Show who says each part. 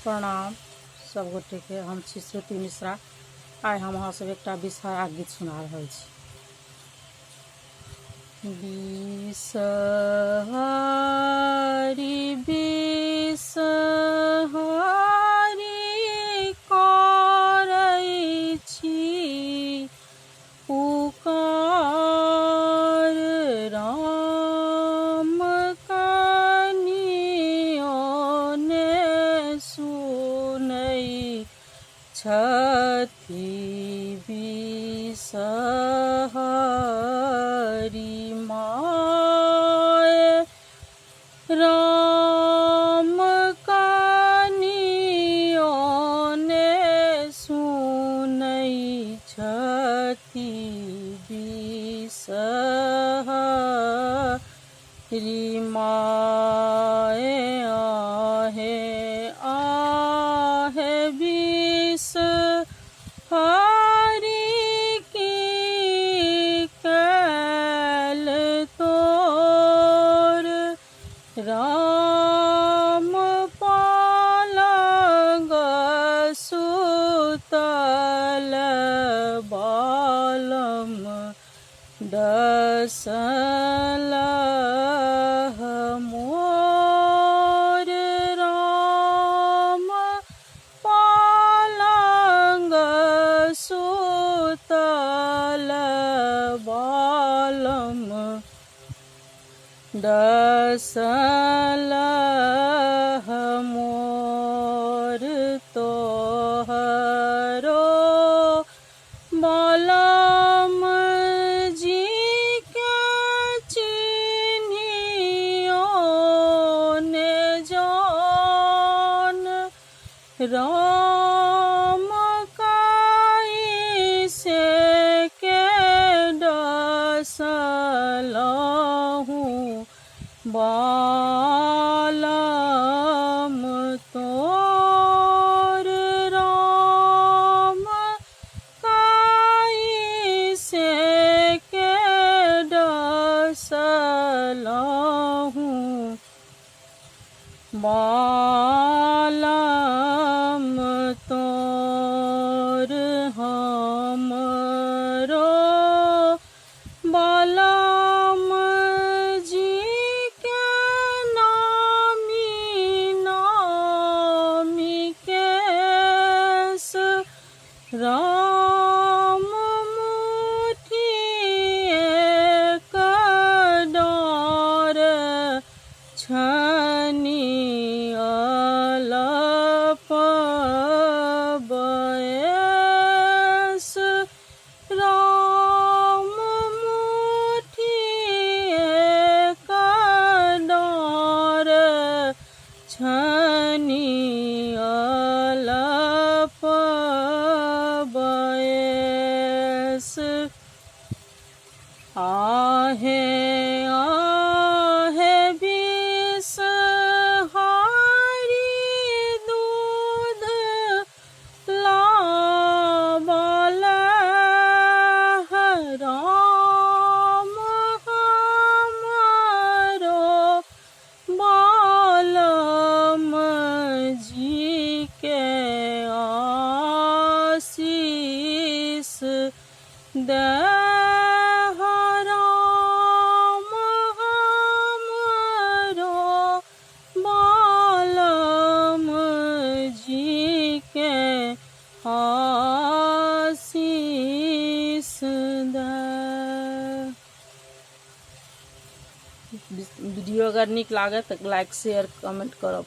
Speaker 1: प्रणाम सब गोटे के। हम छी श्रुति मिश्रा। आइ हम अहाँ सब एकटा विषहारा गीत सुना रहल छी। बिसहारी बिसहारी करै छी पुकार, राम कनियो ने सुनै छथि। बिसहारी माय राम कनियो ने सुनै छथि। बिसहारी माय आहे आहे बिसहारी की कैल तोर, राम पलंग सुतल बालम डसलह मोर। राम पलंग सुतल बालम डसलह मोर। तोहरो बालम जी के चिन्हियो ने जान, राम कैसे के डसलहु बालम तोर। राम कैसे के डसलहु बालम तोर। हमरो बालम जी के नामी नामी केस, राम मुठिए डार छनी अलप बयस। राम मुठिए डार छनी अलप बयस। आहे आहे बिसहारी दूध लाबलह, राम हमरो बालम जी के आशीष दे। राम हमरो बालम जी के आशीष दे। वीडियो अगर नीक लागे तो लाइक शेयर कमेंट करब।